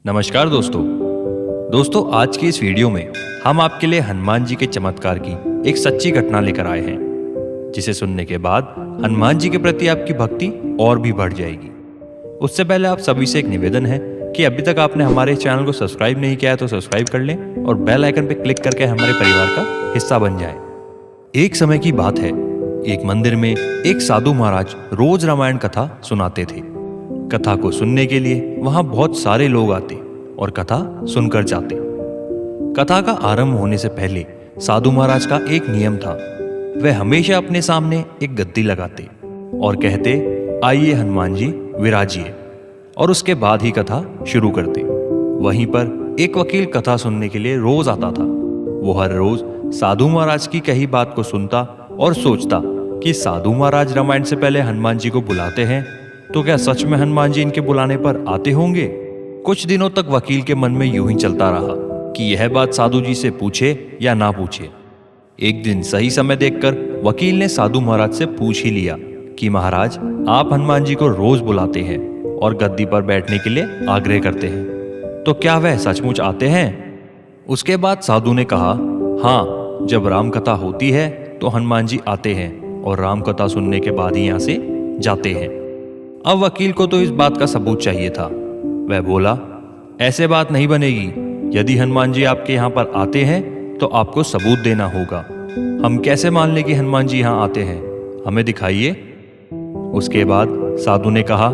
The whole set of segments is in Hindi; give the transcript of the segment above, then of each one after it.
नमस्कार दोस्तों आज की इस वीडियो में हम आपके लिए हनुमान जी के चमत्कार की एक सच्ची घटना लेकर आए हैं, जिसे सुनने के बाद हनुमान जी के प्रति आपकी भक्ति और भी बढ़ जाएगी। उससे पहले आप सभी से एक निवेदन है कि अभी तक आपने हमारे चैनल को सब्सक्राइब नहीं किया है तो सब्सक्राइब कर लें और बेल आइकन पर क्लिक करके हमारे परिवार का हिस्सा बन जाए। एक समय की बात है, एक मंदिर में एक साधु महाराज रोज रामायण कथा सुनाते थे। कथा को सुनने के लिए वहां बहुत सारे लोग आते और कथा सुनकर जाते। कथा का आरंभ होने से पहले साधु महाराज का एक नियम था। वह हमेशा अपने सामने एक गद्दी लगाते और कहते, आइए हनुमान जी विराजिए, और उसके बाद ही कथा शुरू करते। वहीं पर एक वकील कथा सुनने के लिए रोज आता था। वो हर रोज साधु महाराज की कही बात को सुनता और सोचता कि साधु महाराज रामायण से पहले हनुमान जी को बुलाते हैं तो क्या सच में हनुमान जी इनके बुलाने पर आते होंगे। कुछ दिनों तक वकील के मन में यूं ही चलता रहा कि यह बात साधु जी से पूछे या ना पूछे। एक दिन सही समय देखकर वकील ने साधु महाराज से पूछ ही लिया कि महाराज, आप हनुमान जी को रोज बुलाते हैं और गद्दी पर बैठने के लिए आग्रह करते हैं, तो क्या वह सचमुच आते हैं। उसके बाद साधु ने कहा, हाँ, जब राम कथा होती है तो हनुमान जी आते हैं और राम कथा सुनने के बाद ही यहाँ से जाते हैं। अब वकील को तो इस बात का सबूत चाहिए था। वह बोला, ऐसे बात नहीं बनेगी। यदि हनुमान जी आपके यहाँ पर आते हैं तो आपको सबूत देना होगा। हम कैसे मान लें कि हनुमान जी यहाँ आते हैं, हमें दिखाइए। उसके बाद साधु ने कहा,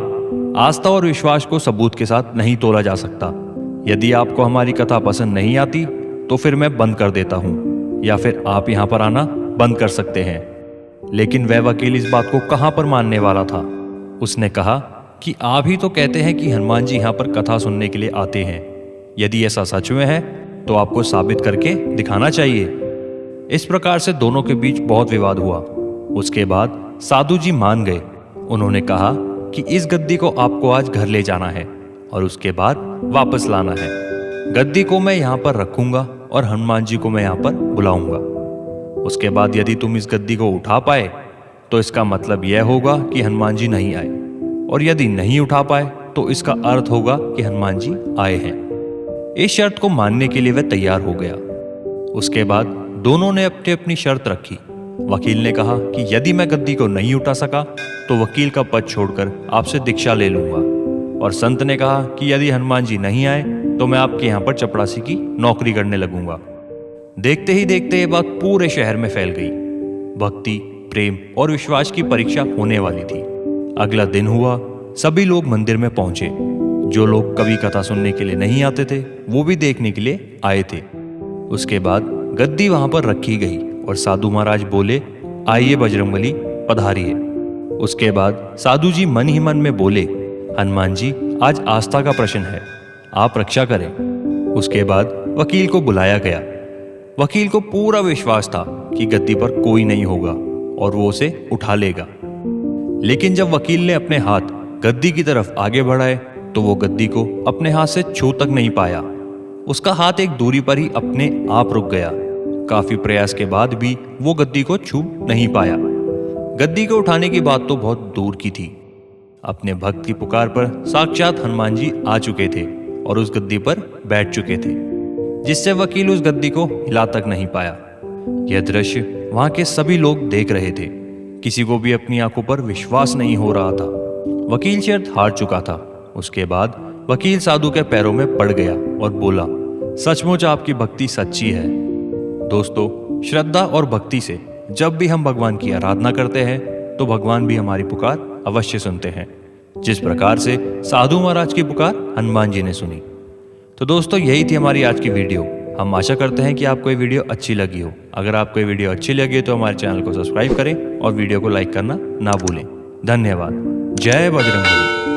आस्था और विश्वास को सबूत के साथ नहीं तोला जा सकता। यदि आपको हमारी कथा पसंद नहीं आती तो फिर मैं बंद कर देता हूँ, या फिर आप यहाँ पर आना बंद कर सकते हैं। लेकिन वह वकील इस बात को कहाँ पर मानने वाला था। उसने कहा कि आप ही तो कहते हैं कि हनुमान जी यहाँ पर कथा सुनने के लिए आते हैं। यदि ऐसा सच में है तो आपको साबित करके दिखाना चाहिए। इस प्रकार से दोनों के बीच बहुत विवाद हुआ। उसके बाद साधु जी मान गए। उन्होंने कहा कि इस गद्दी को आपको आज घर ले जाना है और उसके बाद वापस लाना है। गद्दी को मैं यहाँ पर रखूंगा और हनुमान जी को मैं यहाँ पर बुलाऊंगा। उसके बाद यदि तुम इस गद्दी को उठा पाए तो इसका मतलब यह होगा कि हनुमान जी नहीं आए, और यदि नहीं उठा पाए तो इसका अर्थ होगा कि हनुमान जी आए हैं। इस शर्त को मानने के लिए वह तैयार हो गया। उसके बाद दोनों ने अपनी अपनी शर्त रखी। वकील ने कहा कि यदि मैं गद्दी को नहीं उठा सका तो वकील का पद छोड़कर आपसे दीक्षा ले लूंगा, और संत ने कहा कि यदि हनुमान जी नहीं आए तो मैं आपके यहाँ पर चपरासी की नौकरी करने लगूंगा। देखते ही देखते ये बात पूरे शहर में फैल गई। भक्ति, प्रेम और विश्वास की परीक्षा होने वाली थी। अगला दिन हुआ, सभी लोग मंदिर में पहुंचे। जो लोग कभी कथा सुनने के लिए नहीं आते थे वो भी देखने के लिए आए थे। उसके बाद गद्दी वहां पर रखी गई और साधु महाराज बोले, आइए बजरंगबली पधारिए। उसके बाद साधु जी मन ही मन में बोले, हनुमान जी, आज आस्था का प्रश्न है, आप रक्षा करें। उसके बाद वकील को बुलाया गया। वकील को पूरा विश्वास था कि गद्दी पर कोई नहीं होगा और वो उसे उठा लेगा। लेकिन जब वकील ने अपने हाथ गद्दी की तरफ आगे बढ़ाए तो वो गद्दी को अपने हाथ से छू तक नहीं पाया। उसका हाथ एक दूरी पर ही अपने आप रुक गया। काफी प्रयास के बाद भी वो गद्दी को छू नहीं पाया। गद्दी को उठाने की बात तो बहुत दूर की थी। अपने भक्त की पुकार पर साक्षात हनुमान जी आ चुके थे और उस गद्दी पर बैठ चुके थे, जिससे वकील उस गद्दी को हिला तक नहीं पाया। यह दृश्य वहां के सभी लोग देख रहे थे। किसी को भी अपनी आंखों पर विश्वास नहीं हो रहा था। वकील शर्त हार चुका था। उसके बाद वकील साधु के पैरों में पड़ गया और बोला, सचमुच आपकी भक्ति सच्ची है। दोस्तों, श्रद्धा और भक्ति से जब भी हम भगवान की आराधना करते हैं तो भगवान भी हमारी पुकार अवश्य सुनते हैं, जिस प्रकार से साधु महाराज की पुकार हनुमान जी ने सुनी। तो दोस्तों, यही थी हमारी आज की वीडियो। हम आशा करते हैं कि आपको ये वीडियो अच्छी लगी हो। अगर आपको ये वीडियो अच्छी लगी तो हमारे चैनल को सब्सक्राइब करें और वीडियो को लाइक करना ना भूलें। धन्यवाद। जय बजरंगबली।